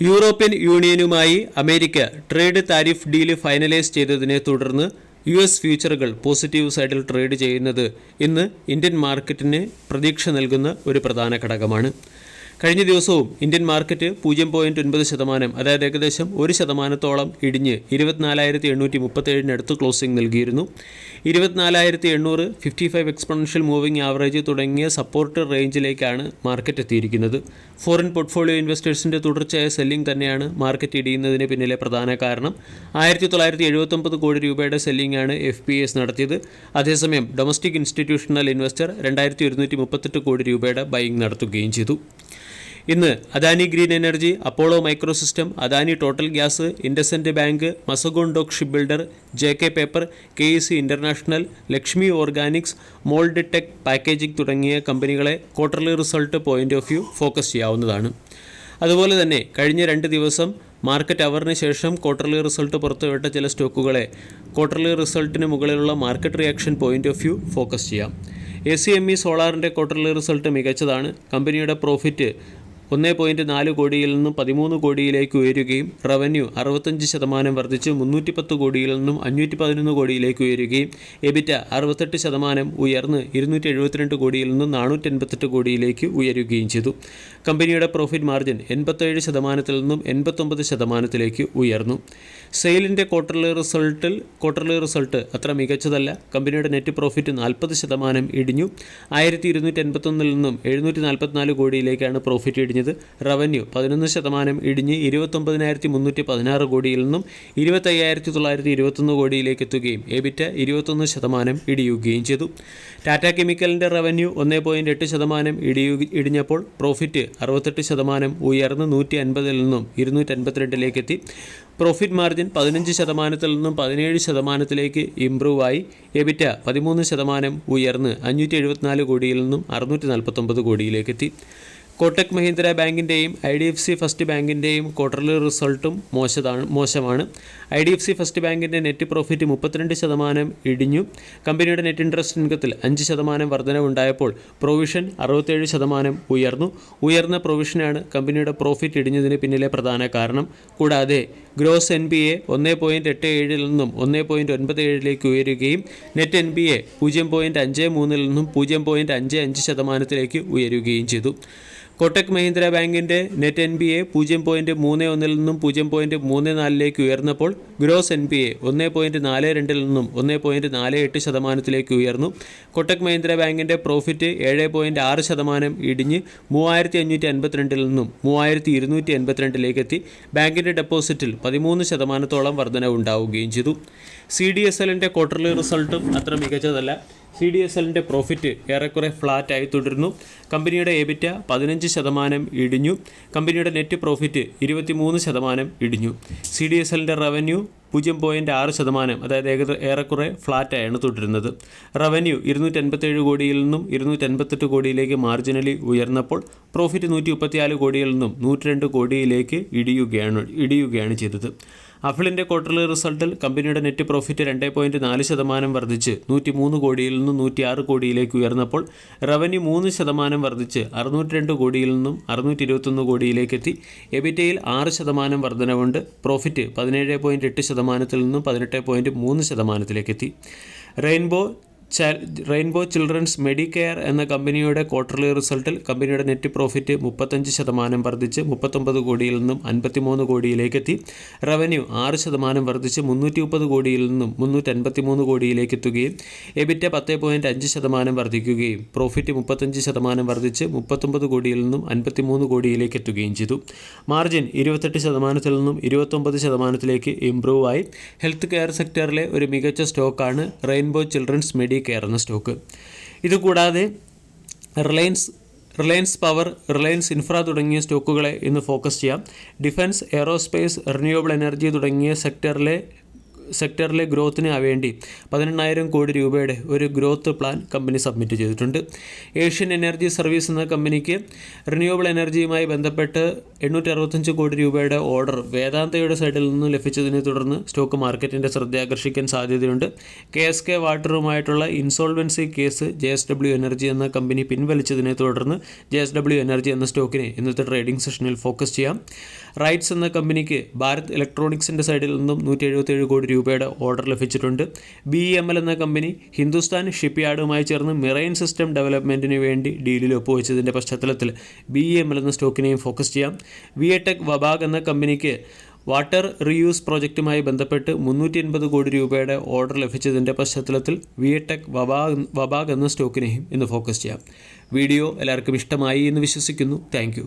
European യൂണിയനുമായി America trade tariff deal finalise ചെയ്തതിനെ തുടർന്ന് US ഫ്യൂച്ചറുകൾ പോസിറ്റീവ് സൈഡിൽ ട്രേഡ് ചെയ്യുന്നത് ഇന്ന് ഇന്ത്യൻ മാർക്കറ്റിന് പ്രതീക്ഷ നൽകുന്ന ഒരു പ്രധാന ഘടകമാണ്. കഴിഞ്ഞ ദിവസവും ഇന്ത്യൻ മാർക്കറ്റ് 0.9%, അതായത് ഏകദേശം 1% ഇടിഞ്ഞ് 24,837 ക്ലോസിംഗ് നൽകിയിരുന്നു. 24,800, 55 എക്സ്പൊണൻഷ്യൽ മൂവിംഗ് ആവറേജ് തുടങ്ങിയ സപ്പോർട്ട് റേഞ്ചിലേക്കാണ് മാർക്കറ്റ് എത്തിയിരിക്കുന്നത്. ഫോറിൻ പോർട്ട്ഫോളിയോ ഇൻവെസ്റ്റേഴ്സിൻ്റെ തുടർച്ചയായ സെല്ലിംഗ് തന്നെയാണ് മാർക്കറ്റ് ഇടിയുന്നതിന് പിന്നിലെ പ്രധാന കാരണം. 1979 കോടി രൂപയുടെ സെല്ലിംഗ് ആണ് FPIs നടത്തിയത്. അതേസമയം ഡൊമസ്റ്റിക് ഇൻസ്റ്റിറ്റ്യൂഷണൽ ഇൻവെസ്റ്റർ 2,238 കോടി രൂപയുടെ ബൈയിങ് നടത്തുകയും ചെയ്തു. ഇന്ന് Adani green energy, Apollo microsystem, Adani total gas, IndusInd bank, Mazagon dock ship builder, JK paper, KEC international, Lakshmi organics, mould tech packaging തുടങ്ങിയ കമ്പനികളെ quarterly result point of view focus ചെയ്യാവുന്നതാണ്. അതുപോലെ തന്നെ കഴിഞ്ഞ 2 ദിവസം മാർക്കറ്റ് അവറിന് ശേഷം ക്വാർട്ടർലി റിസൾട്ട് പുറത്തുവിട്ട ചില സ്റ്റോക്കുകളെ ക്വാർട്ടർലി റിസൾട്ടിന് മുകളിലുള്ള market reaction point of view focus ചെയ്യാം. ACME സോളാറിൻ്റെ ക്വാർട്ടർലി റിസൾട്ട് മികച്ചതാണ്. കമ്പനിയുടെ പ്രോഫിറ്റ് 1.4 കോടിയിൽ നിന്നും 13 കോടിയിലേക്ക് ഉയരുകയും റവന്യൂ 65% വർദ്ധിച്ച് 310 കോടിയിൽ നിന്നും 511 കോടിയിലേക്ക് ഉയരുകയും EBITDA 68% ഉയർന്ന് 272 കോടിയിൽ നിന്നും 488 കോടിയിലേക്ക് ഉയരുകയും ചെയ്തു. കമ്പനിയുടെ പ്രോഫിറ്റ് മാർജിൻ 87% നിന്നും 89% ഉയർന്നു. സെയിലിൻ്റെ ക്വാർട്ടർലി റിസൾട്ട് അത്ര മികച്ചതല്ല. കമ്പനിയുടെ നെറ്റ് പ്രോഫിറ്റ് 40% ഇടിഞ്ഞു. 1,281 നിന്നും 744 കോടിയിലേക്കാണ് പ്രോഫിറ്റ് ഇടിഞ്ഞത്. റവന്യൂ 11% ഇടിഞ്ഞ് 29,316 കോടിയിൽ നിന്നും 25,921 കോടിയിലേക്ക് എത്തുകയും EBITDA 21% ഇടിയുകയും ചെയ്തു. ടാറ്റ കെമിക്കലിൻ്റെ റവന്യൂ 1.8% ഇടിഞ്ഞപ്പോൾ പ്രോഫിറ്റ് 68% ഉയർന്ന് 150 നിന്നും 252 എത്തി. പ്രോഫിറ്റ് മാർജിൻ 15% നിന്നും 17% ഇംപ്രൂവ് ആയി. EBITDA 13% ഉയർന്ന് 574 കോടിയിൽ നിന്നും 649 കോടിയിലേക്ക് എത്തി. കോട്ടക് മഹീന്ദ്ര ബാങ്കിൻ്റെയും IDFC ഫസ്റ്റ് ബാങ്കിൻ്റെയും ക്വാർട്ടർലി റിസൾട്ടും മോശമാണ്. IDFC ഫസ്റ്റ് ബാങ്കിൻ്റെ നെറ്റ് പ്രോഫിറ്റ് 32% ഇടിഞ്ഞു. കമ്പനിയുടെ നെറ്റ് ഇൻട്രസ്റ്റ് ഇൻകത്തിൽ 5% വർധനവുണ്ടായപ്പോൾ പ്രൊവിഷൻ 67% ഉയർന്നു. ഉയർന്ന പ്രൊവിഷനാണ് കമ്പനിയുടെ പ്രോഫിറ്റ് ഇടിഞ്ഞതിന് പിന്നിലെ പ്രധാന കാരണം. കൂടാതെ ഗ്രോസ് NPA 1.87 നിന്നും 1.97 ഉയരുകയും നെറ്റ് NPA 0.53 നിന്നും 0.55% ഉയരുകയും ചെയ്തു. കോട്ടക് മഹീന്ദ്ര ബാങ്കിൻ്റെ നെറ്റ് NPA 0.31 നിന്നും 0.34 ഉയർന്നപ്പോൾ ഗ്രോസ് NPA 1.42 നിന്നും 1.48% ഉയർന്നു. കോട്ടക് മഹീന്ദ്ര ബാങ്കിൻ്റെ പ്രോഫിറ്റ് 7.6% ഇടിഞ്ഞ് 3,552 നിന്നും 3,282 എത്തി. ബാങ്കിൻ്റെ ഡെപ്പോസിറ്റിൽ 13% വർധനവുണ്ടാവുകയും ചെയ്തു. CDSLൻ്റെ ക്വാർട്ടർലി റിസൾട്ടും അത്ര മികച്ചതല്ല. CDSLൻ്റെ പ്രോഫിറ്റ് ഏറെക്കുറെ ഫ്ലാറ്റായി തുടരുന്നു. കമ്പനിയുടെ EBITDA 15% ഇടിഞ്ഞു. കമ്പനിയുടെ നെറ്റ് പ്രോഫിറ്റ് 23% ഇടിഞ്ഞു. CDSLൻ്റെ റവന്യൂ 0.6%, അതായത് ഏറെക്കുറെ ഫ്ലാറ്റായാണ് തുടരുന്നത്. റവന്യൂ 287 കോടിയിൽ നിന്നും 288 കോടിയിലേക്ക് മാർജിനലി ഉയർന്നപ്പോൾ പ്രോഫിറ്റ് 134 കോടിയിൽ നിന്നും 102 കോടിയിലേക്ക് ഇടിയുകയാണ് ചെയ്തത്. അഫിളിൻ്റെ ക്വാർട്ടർലി റിസൾട്ടിൽ കമ്പനിയുടെ നെറ്റ് പ്രോഫിറ്റ് 2.4% വർദ്ധിച്ച് 103 കോടിയിൽ നിന്നും 106 കോടിയിലേക്ക് ഉയർന്നപ്പോൾ റവന്യൂ 3% വർദ്ധിച്ച് 602 കോടിയിൽ നിന്നും 621 കോടിയിലേക്ക് എത്തി. എബിറ്റയിൽ 6% വർധനവുണ്ട്. പ്രോഫിറ്റ് 17.8% നിന്നും 18.3% എത്തി. റെയിൻബോ ചിൽഡ്രൻസ് മെഡിക്കെയർ എന്ന കമ്പനിയുടെ ക്വാർട്ടർലി റിസൾട്ടിൽ കമ്പനിയുടെ നെറ്റ് പ്രോഫിറ്റ് 35% വർദ്ധിച്ച് 39 കോടിയിൽ നിന്നും 53 കോടിയിലേക്ക് എത്തി. റവന്യൂ 6% വർദ്ധിച്ച് 330 കോടിയിൽ നിന്നും 353 കോടിയിലേക്ക് എത്തുകയും EBITDA 10.5% വർദ്ധിക്കുകയും പ്രോഫിറ്റ് 35% വർദ്ധിച്ച് 39 കോടിയിൽ നിന്നും 53 കോടിയിലേക്ക് എത്തുകയും ചെയ്തു. മാർജിൻ 28% നിന്നും 29% ഇംപ്രൂവ് ആയി. ഹെൽത്ത് കെയർ സെക്ടറിലെ ഒരു മികച്ച സ്റ്റോക്കാണ് റെയിൻബോ ചിൽഡ്രൻസ് മെഡിക്കെയർ എന്ന സ്റ്റോക്ക്. ഇതുകൂടാതെ റിലയൻസ് പവർ, റിലയൻസ് ഇൻഫ്ര തുടങ്ങിയ സ്റ്റോക്കുകളെ ഇന്ന് ഫോക്കസ് ചെയ്യാം. ഡിഫൻസ്, എയറോസ്പേസ്, റിന്യൂവബിൾ എനർജി തുടങ്ങിയ സെക്ടറിലെ സെക്ടറിലെ ഗ്രോത്തിന് വേണ്ടി 18,000 കോടി രൂപയുടെ ഒരു ഗ്രോത്ത് പ്ലാൻ കമ്പനി സബ്മിറ്റ് ചെയ്തിട്ടുണ്ട്. ഏഷ്യൻ എനർജി സർവീസ് എന്ന കമ്പനിക്ക് റിന്യൂവബിൾ എനർജിയുമായി ബന്ധപ്പെട്ട് 865 കോടി രൂപയുടെ ഓർഡർ വേദാന്തയുടെ സൈഡിൽ നിന്ന് ലഭിച്ചതിനെ തുടർന്ന് സ്റ്റോക്ക് മാർക്കറ്റിൻ്റെ ശ്രദ്ധയാകർഷിക്കാൻ സാധ്യതയുണ്ട്. KSK വാട്ടറുമായിട്ടുള്ള ഇൻസോൾവൻസി കേസ് JSW എനർജി എന്ന കമ്പനി പിൻവലിച്ചതിനെ തുടർന്ന് JSW എനർജി എന്ന സ്റ്റോക്കിനെ ഇന്നത്തെ ട്രേഡിംഗ് സെഷനിൽ ഫോക്കസ് ചെയ്യാം. റൈറ്റ്സ് എന്ന കമ്പനിക്ക് ഭാരത് ഇലക്ട്രോണിക്സിൻ്റെ സൈഡിൽ നിന്നും 177 കോടി രൂപയുടെ ഓർഡർ ലഭിച്ചിട്ടുണ്ട്. BEML എന്ന കമ്പനി ഹിന്ദുസ്ഥാൻ ഷിപ്പ്യാർഡുമായി ചേർന്ന് മെറൈൻ സിസ്റ്റം ഡെവലപ്മെൻറ്റിന് വേണ്ടി ഡീലിൽ ഒപ്പുവെച്ചതിൻ്റെ പശ്ചാത്തലത്തിൽ BEML എന്ന സ്റ്റോക്കിനെയും ഫോക്കസ് ചെയ്യാം. വിയടെക് വബാഗ് എന്ന കമ്പനിക്ക് വാട്ടർ റീയൂസ് പ്രോജക്റ്റുമായി ബന്ധപ്പെട്ട് 380 കോടി രൂപയുടെ ഓർഡർ ലഭിച്ചതിൻ്റെ പശ്ചാത്തലത്തിൽ വിയടെക് വബാഗ് എന്ന സ്റ്റോക്കിനെയും ഇന്ന് ഫോക്കസ് ചെയ്യാം. വീഡിയോ എല്ലാവർക്കും ഇഷ്ടമായി എന്ന് വിശ്വസിക്കുന്നു. താങ്ക്